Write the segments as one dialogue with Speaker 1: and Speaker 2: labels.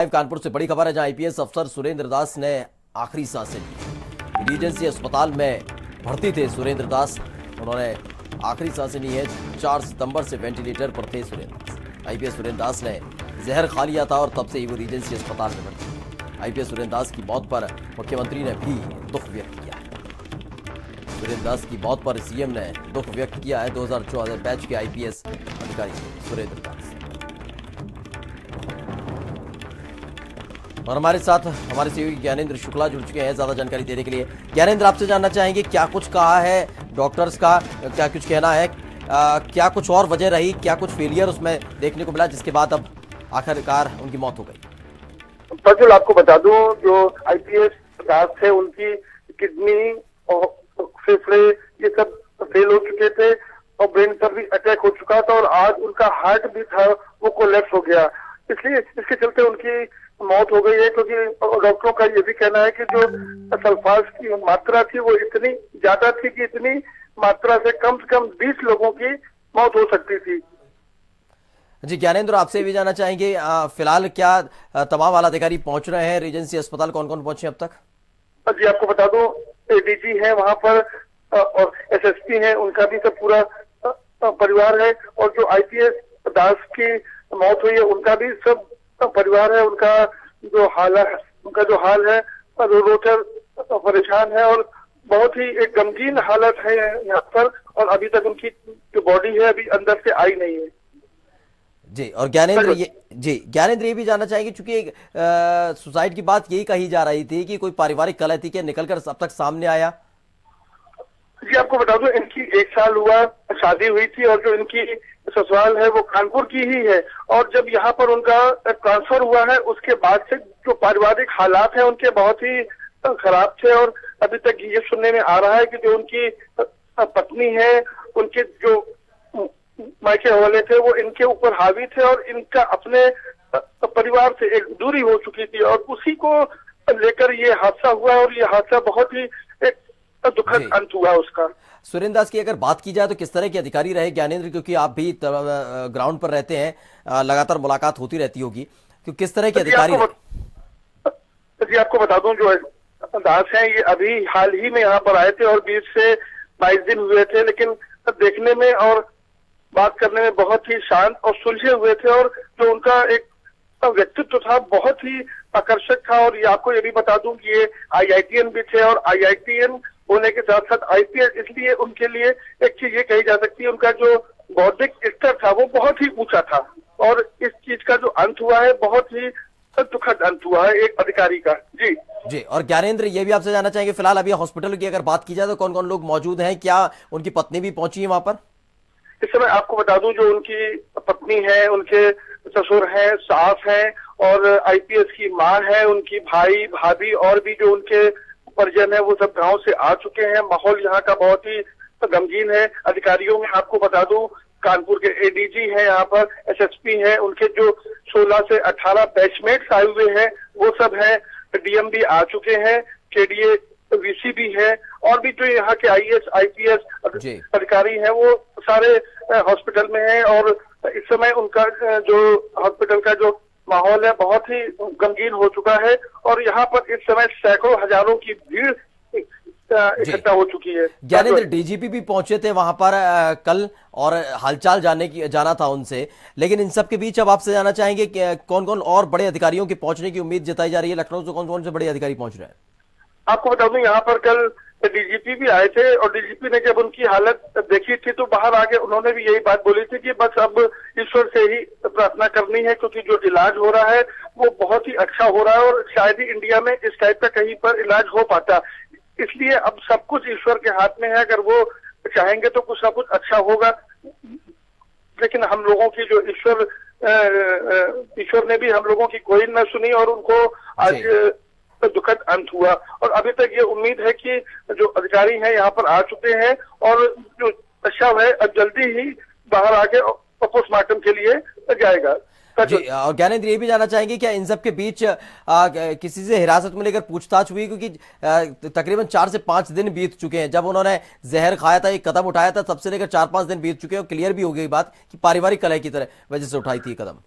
Speaker 1: कानपुर से बड़ी खबर है, जहां आईपीएस अफसर सुरेंद्र दास ने आखिरी सांसें ली। रीजेंसी अस्पताल में भर्ती थे सुरेंद्र दास, उन्होंने आखिरी सांसें ली है। 4 सितंबर से वेंटिलेटर पर थे सुरेंद्र दास। आईपीएस सुरेंद्र दास ने जहर खा लिया था और तब से ही वो रीजेंसी अस्पताल में भर्ती। आईपीएस सुरेंद्र दास की मौत पर मुख्यमंत्री ने भी दुख व्यक्त किया है। सुरेंद्र दास की मौत पर सीएम ने दुख व्यक्त किया है। 2014 बैच के आईपीएस अधिकारी सुरेंद्र दास। और हमारे साथ हमारे सहयोगी ज्ञानेंद्र शुक्ला जुड़ चुके हैं ज्यादा जानकारी देने के लिए। ज्ञानेंद्र, आपसे जानना चाहेंगे क्या कुछ कहा है डॉक्टर्स का, क्या कुछ कहना है, क्या कुछ और वजह रही, क्या कुछ फेलियर उसमें देखने को मिला जिसके बाद अब आखिरकार उनकी मौत हो गई?
Speaker 2: प्रज्वल, आपको बता दूं, जो आईपीएस दास थे उनकी किडनी और फेफड़े ये सब फेल हो चुके थे और ब्रेन पर भी अटैक हो चुका था और आज उनका हार्ट भी था वो कोलैप्स हो गया। इसलिए इसके चलते उनकी मौत हो गई है, क्योंकि डॉक्टरों का ये भी कहना है कि जो सल्फास की मात्रा थी वो इतनी ज्यादा थी कि इतनी मात्रा से कम 20 लोगों की मौत हो सकती थी।
Speaker 1: जी ज्ञानेंद्र, आपसे भी जानना चाहेंगे फिलहाल क्या तमाम आला अधिकारी पहुंच रहे हैं रीजेंसी अस्पताल, कौन कौन पहुंचे अब तक?
Speaker 2: जी आपको बता दूं, एडीजी है वहां पर और एसएसपी है, उनका भी सब पूरा परिवार है, और जो आईपीएस दास की मौत हुई है उनका भी सब परिवार है। उनका जो हाल है रोटर परेशान है और बहुत ही एक गमगीन हालत है यहाँ पर, और अभी तक उनकी जो बॉडी है अभी अंदर से आई नहीं है।
Speaker 1: जी, और ज्ञानेंद्र ये भी जानना चाहेंगे, चूंकि सुसाइड की बात यही कही जा रही थी कि कोई पारिवारिक कलह थी, क्या निकलकर अब तक सामने आया?
Speaker 2: जी आपको बता दूं, इनकी 1 साल हुआ शादी हुई थी और जो इनकी ससुराल है वो कानपुर की ही है, और जब यहाँ पर उनका ट्रांसफर हुआ है उसके बाद से जो पारिवारिक हालात हैं उनके बहुत ही खराब थे, और अभी तक ये सुनने में आ रहा है कि जो उनकी पत्नी है उनके जो मायके वाले थे वो इनके ऊपर हावी थे और इनका अपने परिवार से एक दूरी हो चुकी थी, और उसी को लेकर ये हादसा हुआ और ये हादसा बहुत ही एक दुखद अंत हुआ उसका।
Speaker 1: सुरेंद्र दास की अगर बात की जाए तो किस तरह के अधिकारी रहे ज्ञानेंद्र, क्योंकि आप भी ग्राउंड पर रहते हैं, लगातार मुलाकात होती रहती होगी, तो किस तरह के अधिकारी
Speaker 2: जी आपको बता दूं, जो दास हैं ये अभी हाल ही में यहाँ पर आए थे और 20 से 22 दिन हुए थे, लेकिन देखने में और बात करने में बहुत ही शांत और सुलझे हुए थे, और जो उनका एक व्यक्तित्व था बहुत ही आकर्षक था। और ये आपको ये भी बता दूं कि ये आईआईटीएन भी थे, और आईआईटीएन होने के साथ साथ आईपीएस, इसलिए उनके लिए एक चीज ये कही जा सकती है, उनका जो बौद्धिक स्तर था वो बहुत ही ऊंचा था, और इस चीज का जो अंत हुआ है बहुत ही दुखद अंत हुआ है एक अधिकारी का। जी,
Speaker 1: और ज्ञानेंद्र ये भी आपसे जानना चाहेंगे, फिलहाल अभी हॉस्पिटल की अगर बात की जाए तो कौन कौन लोग मौजूद हैं, क्या उनकी पत्नी भी पहुंची है वहां पर?
Speaker 2: इस समय आपको बता दूं, जो उनकी पत्नी है, उनके ससुर हैं, सास हैं, और आईपीएस की मां है, उनकी भाई भाभी और भी जो उनके परिजन है वो सब गांव से आ चुके हैं। माहौल यहाँ का बहुत ही गमगीन है। अधिकारियों में आपको बता दूं, कानपुर के एडीजी है, यहाँ पर एसएसपी है, उनके जो 16 से 18 बैचमेट्स आए हुए हैं वो सब है, डीएम भी आ चुके हैं, केडीए वीसी भी है, और भी जो यहाँ के आईएएस आईपीएस अधिकारी हैं वो सारे हॉस्पिटल में हैं, और इस समय उनका जो हॉस्पिटल का जो माहौल है बहुत ही गमगीन हो चुका है, और यहाँ पर इस समय सैकड़ों हजारों की भीड़ इकट्ठा हो चुकी है।
Speaker 1: ज्ञानेंद्र, डीजीपी भी पहुंचे थे वहां पर कल, और हालचाल जाना था उनसे, लेकिन इन सब के बीच अब आपसे जानना चाहेंगे कि कौन कौन और बड़े अधिकारियों के पहुंचने की उम्मीद जताई जा रही है? लखनऊ से कौन कौन से बड़े अधिकारी पहुंच रहे हैं?
Speaker 2: आपको बता दूं, यहाँ पर कल डीजीपी भी आए थे, और डीजीपी ने जब उनकी हालत देखी थी तो बाहर आके उन्होंने भी यही बात बोली थी कि बस अब ईश्वर से ही प्रार्थना करनी है, क्योंकि जो इलाज हो रहा है वो बहुत ही अच्छा हो रहा है, और शायद ही इंडिया में इस टाइप का कहीं पर इलाज हो पाता, इसलिए अब सब कुछ ईश्वर के हाथ में है। अगर वो चाहेंगे तो कुछ ना कुछ अच्छा होगा, लेकिन हम लोगों की जो ईश्वर ने भी हम लोगों की कोई न सुनी, और उनको आज दुखद अंत हुआ। और अभी तक ये उम्मीद है कि जो अधिकारी हैं यहाँ पर आ चुके हैं, और जो शव है जल्दी ही बाहर आके पोस्टमार्टम के लिए जाएगा।
Speaker 1: जी, और ज्ञानेंद्र ये भी जानना चाहेंगे क्या इन सब के बीच किसी से हिरासत में लेकर पूछताछ हुई, क्योंकि तकरीबन 4 से 5 दिन बीत चुके हैं, जब उन्होंने जहर खाया था, एक कदम उठाया था, तब से लेकर 4-5 दिन बीत चुके हैं, और क्लियर भी हो गई बात कि पारिवारिक कलह की तरह वजह से उठाई थी कदम।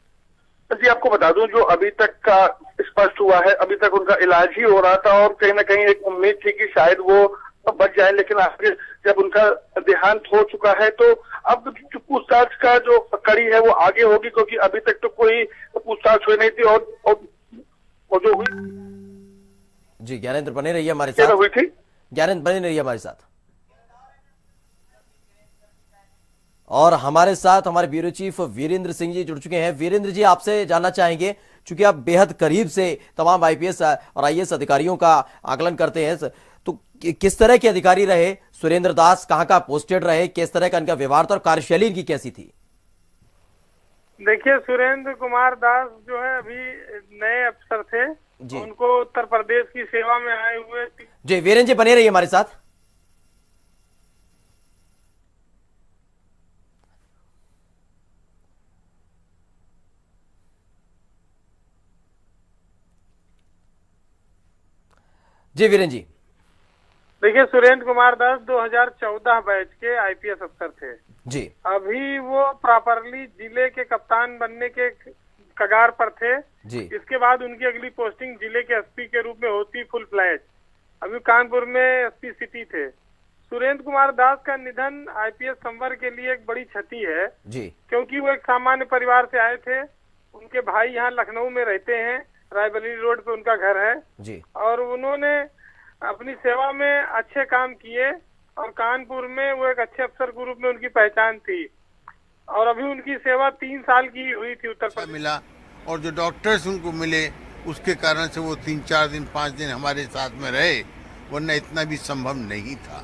Speaker 2: जी आपको बता दूं, जो अभी तक का स्पष्ट हुआ है, अभी तक उनका इलाज ही हो रहा था और कहीं ना कहीं एक उम्मीद थी कि शायद वो बच जाए, लेकिन आखिर जब उनका देहांत हो चुका है तो अब जो पूछताछ का जो कड़ी है वो आगे होगी, क्योंकि अभी तक तो कोई पूछताछ हुई नहीं थी और जो हुई
Speaker 1: जी ज्ञानेंद्र बने रहिए हमारे
Speaker 2: क्या
Speaker 1: साथ।
Speaker 2: हुई थी।
Speaker 1: ज्ञानेंद्र बने रहिए हमारे साथ। और हमारे साथ हमारे ब्यूरो चीफ वीरेंद्र सिंह जी जुड़ चुके हैं। वीरेंद्र जी, आपसे जानना चाहेंगे, चूंकि आप बेहद करीब से तमाम आईपीएस और आईएएस अधिकारियों का आकलन करते हैं, तो किस तरह के अधिकारी रहे सुरेंद्र दास, कहां पोस्टेड रहे, किस तरह का इनका व्यवहार था और कार्यशैली इनकी कैसी थी?
Speaker 3: देखिए, सुरेंद्र कुमार दास जो है अभी नए अफसर थे, उनको उत्तर प्रदेश की सेवा में आए हुए।
Speaker 1: जी वीरेंद्र जी बने रहिए हमारे साथ। जी वीरेंद्र जी।
Speaker 3: देखिए, सुरेंद्र कुमार दास 2014 बैच के आईपीएस अफसर थे
Speaker 1: जी।
Speaker 3: अभी वो प्रॉपरली जिले के कप्तान बनने के कगार पर थे
Speaker 1: जी।
Speaker 3: इसके बाद उनकी अगली पोस्टिंग जिले के एसपी के रूप में होती फुल फ्लैज। अभी कानपुर में एसपी सिटी थे। सुरेंद्र कुमार दास का निधन आईपीएस संवर्ग के लिए एक बड़ी क्षति है
Speaker 1: जी।
Speaker 3: क्योंकि वो एक सामान्य परिवार से आए थे। उनके भाई यहाँ लखनऊ में रहते हैं, रायबरेली रोड पे उनका घर है
Speaker 1: जी।
Speaker 3: और उन्होंने अपनी सेवा में अच्छे काम किए और कानपुर में वो एक अच्छे अफसर के रूप में उनकी पहचान थी और अभी उनकी सेवा 3 साल की हुई थी उत्तर प्रदेश
Speaker 4: मिला। और जो डॉक्टर्स उनको मिले उसके कारण से वो 3-4 दिन 5 दिन हमारे साथ में रहे, वरना इतना भी संभव नहीं था।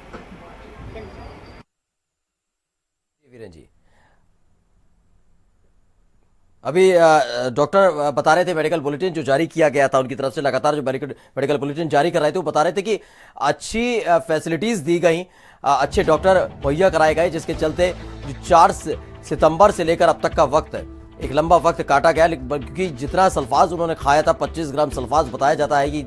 Speaker 1: वीरेंद्र जी, अभी डॉक्टर बता रहे थे मेडिकल बुलेटिन जो जारी किया गया था उनकी तरफ से, लगातार जो मेडिकल बुलेटिन जारी कर रहे थे, वो बता रहे थे कि अच्छी फैसिलिटीज दी गई, अच्छे डॉक्टर मुहैया कराए गए, जिसके चलते 4 सितंबर से लेकर अब तक का वक्त, एक लंबा वक्त काटा गया। क्योंकि जितना सल्फाज उन्होंने खाया था, 25 ग्राम सल्फाज बताया जाता है कि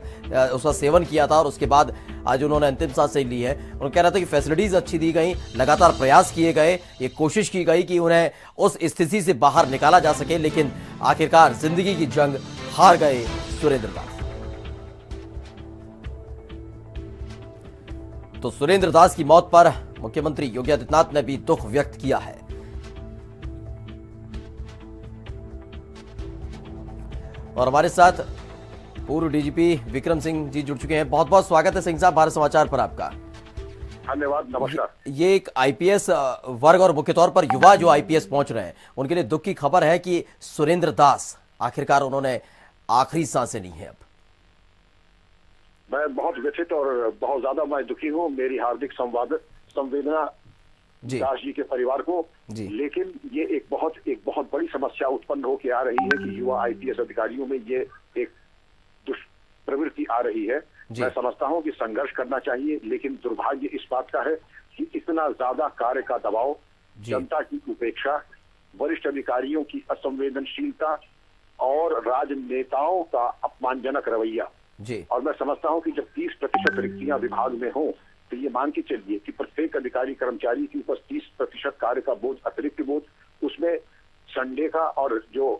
Speaker 1: उसका सेवन किया था और उसके बाद आज उन्होंने अंतिम सांस ली है। उन्होंने कह रहा था कि फैसिलिटीज अच्छी दी गई, लगातार प्रयास किए गए, ये कोशिश की गई कि उन्हें उस स्थिति से बाहर निकाला जा सके, लेकिन आखिरकार जिंदगी की जंग हार गए सुरेंद्र दास। तो सुरेंद्र दास की मौत पर मुख्यमंत्री योगी आदित्यनाथ ने भी दुख व्यक्त किया है। और हमारे साथ पूर्व डीजीपी विक्रम सिंह जी जुड़ चुके हैं। बहुत बहुत स्वागत है सिंह साहब भारत समाचार पर आपका।
Speaker 2: धन्यवाद, नमस्कार।
Speaker 1: ये एक आईपीएस वर्ग और मुख्य तौर पर युवा जो आईपीएस पहुंच रहे हैं, उनके लिए दुख की खबर है कि सुरेंद्र दास आखिरकार उन्होंने आखिरी सांसें ली हैं। अब
Speaker 5: मैं बहुत व्यथित और बहुत ज्यादा मैं दुखी हूँ। मेरी हार्दिक संवेदना दास जी के परिवार को। लेकिन ये एक बहुत बड़ी समस्या उत्पन्न होकर आ रही है कि युवा आईपीएस अधिकारियों में ये एक दुष्प्रवृत्ति आ रही है। मैं समझता हूँ कि संघर्ष करना चाहिए, लेकिन दुर्भाग्य इस बात का है कि इतना ज्यादा कार्य का दबाव, जनता की उपेक्षा, वरिष्ठ अधिकारियों की असंवेदनशीलता और राजनेताओं का अपमानजनक रवैया। और मैं समझता हूँ कि जब 30% रिक्तियां विभाग में हों तो ये मान के चलिए कि प्रत्येक अधिकारी कर्मचारी के ऊपर 30% कार्य का बोझ, अतिरिक्त बोझ, उसमें संडे का और जो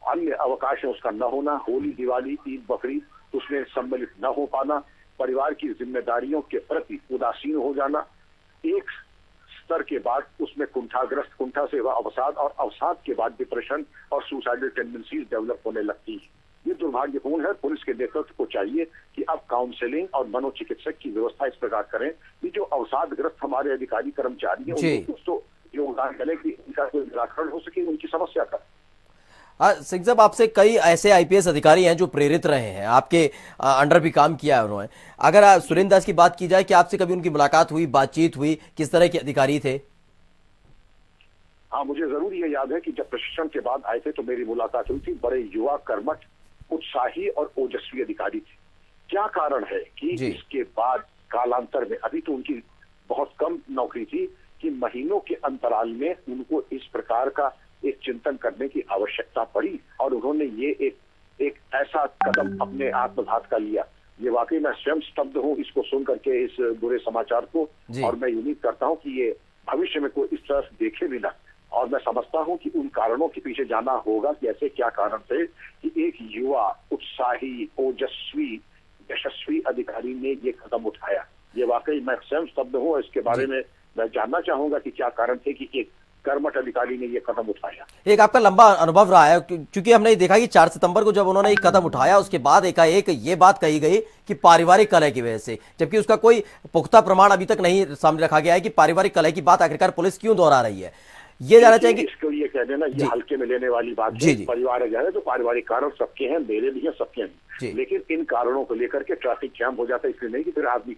Speaker 5: अन्य अवकाश है उसका न होना, होली, दिवाली, ईद, बकरीद, उसमें सम्मिलित न हो पाना, परिवार की जिम्मेदारियों के प्रति उदासीन हो जाना, एक स्तर के बाद उसमें कुंठा से अवसाद और अवसाद के बाद डिप्रेशन और सुसाइडल टेंडेंसीज डेवलप होने लगती है। ये दुर्भाग्यपूर्ण है। पुलिस के नेतृत्व को चाहिए कि अब काउंसलिंग और मनोचिकित्सक की व्यवस्था इस प्रकार करें कि जो अवसादग्रस्त हमारे अधिकारी कर्मचारी हैं उनको कुछ तो योगदान करें कि इनका कोई निराकरण हो सके उनकी समस्या का।
Speaker 1: सिंह साहब, आपसे कई ऐसे आईपीएस अधिकारी हैं जो प्रेरित रहे हैं, आपके अंडर भी काम किया है उन्होंने। अगर सुरेंद्र दास की बात की जाए कि आपसे कभी उनकी मुलाकात हुई, बातचीत हुई, किस तरह के अधिकारी थे?
Speaker 5: हाँ, मुझे जरूर ये याद है कि जब प्रशिक्षण के बाद आए थे तो मेरी मुलाकात हुई थी। बड़े युवा, कर्मठ, उत्साही और ओजस्वी अधिकारी थे। क्या कारण है कि इसके बाद कालांतर में, अभी तो उनकी बहुत कम नौकरी थी, कि महीनों के अंतराल में उनको इस प्रकार का एक चिंतन करने की आवश्यकता पड़ी और उन्होंने ये एक ऐसा कदम अपने आत्मघात का लिया। ये वाकई मैं स्वयं स्तब्ध हूँ इसको सुन करके, इस बुरे समाचार को। और मैं उम्मीद करता हूँ कि ये भविष्य में कोई इस तरह से देखे भी ना, और मैं समझता हूं कि उन कारणों के पीछे जाना होगा कि ऐसे क्या कारण थे कि एक युवा, उत्साही, ओजस्वी, यशस्वी अधिकारी ने ये कदम उठाया। ये वाकई मैं स्वयं स्तब्ध हूं। इसके बारे में मैं जानना चाहूंगा कि क्या कारण थे कि एक कर्मठ अधिकारी ने ये कदम उठाया।
Speaker 1: एक आपका लंबा अनुभव रहा है, क्योंकि हमने देखा कि 4 सितंबर को जब उन्होंने एक कदम उठाया, उसके बाद एकाएक ये बात कही गई कि पारिवारिक कलह की वजह से, जबकि उसका कोई पुख्ता प्रमाण अभी तक नहीं सामने रखा गया है कि पारिवारिक कलह की बात आखिरकार पुलिस क्यों दोहरा रही है। ये जानना चाहेंगे।
Speaker 5: इसको ये कह देना, ये हल्के में लेने वाली बात है। परिवार है तो पारिवारिक कारण सबके हैं, मेरे भी हैं, सबके हैं, लेकिन इन कारणों को लेकर के ट्रैफिक जाम हो जाता है। इसलिए नहीं कि फिर आदमी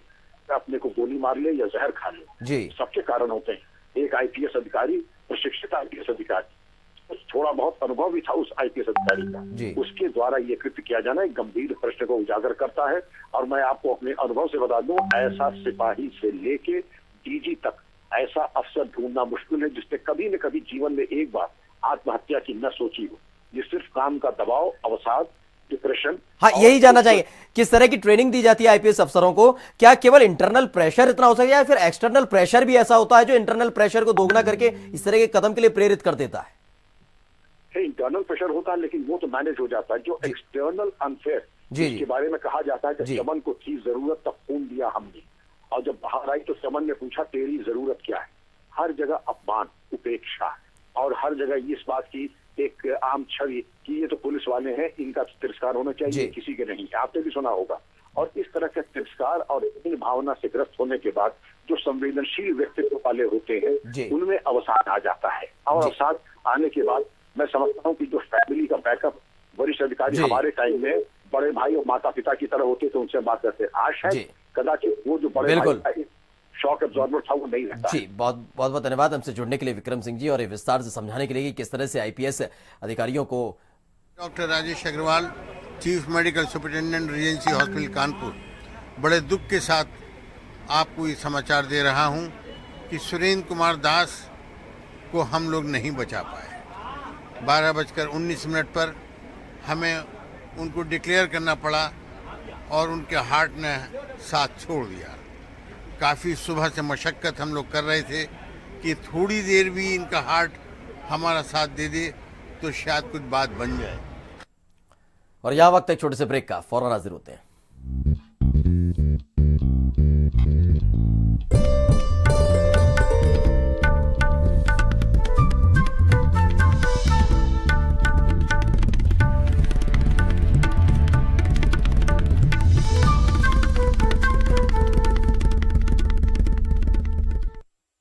Speaker 5: अपने को गोली मार ले या जहर खा ले। सबके कारण होते हैं। एक आईपीएस अधिकारी, प्रशिक्षित आईपीएस अधिकारी, थोड़ा बहुत अनुभव भी था उस आईपीएस अधिकारी का, उसके द्वारा ये कृत्य किया जाना एक गंभीर प्रश्न को उजागर करता है। और मैं आपको अपने अनुभव से बता दूं, ऐसा सिपाही से लेके डीजी तक ऐसा अफसर ढूंढना मुश्किल है जिसने कभी न कभी जीवन में एक बार आत्महत्या की न सोची हो। ये सिर्फ काम का दबाव, अवसाद, डिप्रेशन।
Speaker 1: हाँ, यही जानना चाहिए किस तरह की ट्रेनिंग दी जाती है आईपीएस अफसरों को। क्या केवल इंटरनल प्रेशर इतना हो सकता है या फिर एक्सटर्नल प्रेशर भी ऐसा होता है जो इंटरनल प्रेशर को दोगुना करके इस तरह के कदम के लिए प्रेरित कर देता है?
Speaker 5: इंटरनल प्रेशर होता है लेकिन वो तो मैनेज हो जाता है। जो एक्सटर्नल अनफेयर, जिसके बारे में कहा जाता है कि चमन को थी जरूरत तब खून दिया हमने, और जब बाहर आई तो चमन ने पूछा तेरी जरूरत क्या है। हर जगह अपमान, उपेक्षा, और हर जगह इस बात की एक आम छवि कि ये तो पुलिस वाले हैं, इनका तिरस्कार होना चाहिए, किसी के नहीं। आपने भी सुना होगा। और इस तरह के तिरस्कार और इन भावना से ग्रस्त होने के बाद जो संवेदनशील व्यक्तित्व वाले होते हैं उनमें अवसाद आ जाता है। और अवसाद आने के बाद मैं समझता हूँ कि जो फैमिली का बैकअप, वरिष्ठ अधिकारी हमारे टाइम में बड़े भाई और माता पिता की तरह होते थे, उनसे बात करते। आज शायद कदाचित वो जो बड़े भाई शॉक एब्जॉर्बर था वो नहीं रहता।
Speaker 1: जी, बहुत बहुत धन्यवाद हमसे जुड़ने के लिए विक्रम सिंह जी, और विस्तार से समझाने के लिए कि किस तरह से आईपीएस अधिकारियों को।
Speaker 4: Doctor Rajesh Agarwal, chief medical superintendent Regency hospital Kanpur, बड़े दुख के साथ आपको ये समाचार दे रहा हूं कि सुरेंद्र कुमार दास को हम लोग नहीं बचा पाए। 12:19 पर हमें उनको डिक्लेयर करना पड़ा और उनके हार्ट ने साथ छोड़ दिया। काफ़ी सुबह से मशक्क़त हम लोग कर रहे थे कि थोड़ी देर भी इनका हार्ट हमारा साथ दे दे तो शायद कुछ बात बन जाए।
Speaker 1: और यहाँ वक्त एक छोटे से ब्रेक का, फौरन हाजिर होते हैं।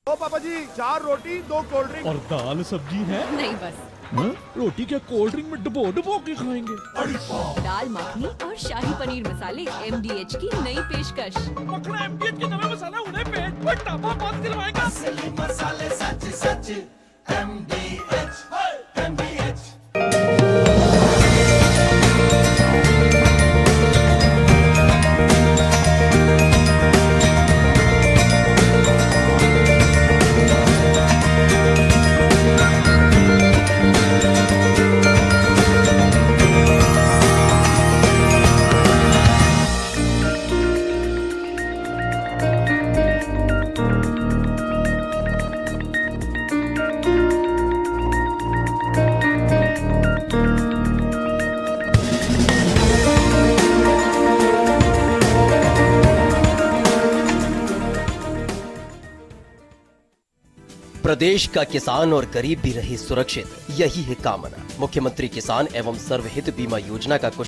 Speaker 6: पापा जी 4 रोटी 2 कोल्ड ड्रिंक
Speaker 7: और दाल सब्जी है
Speaker 8: नहीं बस।
Speaker 7: रोटी क्या कोल्ड ड्रिंक में डुबो के खाएंगे?
Speaker 8: दाल मखनी और शाही पनीर मसाले MDH की नई पेशकश।
Speaker 7: मखना MDH के नए मसाला उन्हें पेट पर टापा बंद करवाएगा।
Speaker 9: असली मसाले सच सच MDH।
Speaker 1: प्रदेश का किसान और गरीब भी रहे सुरक्षित, यही है कामना। मुख्यमंत्री किसान एवं सर्वहित बीमा योजना का कुछ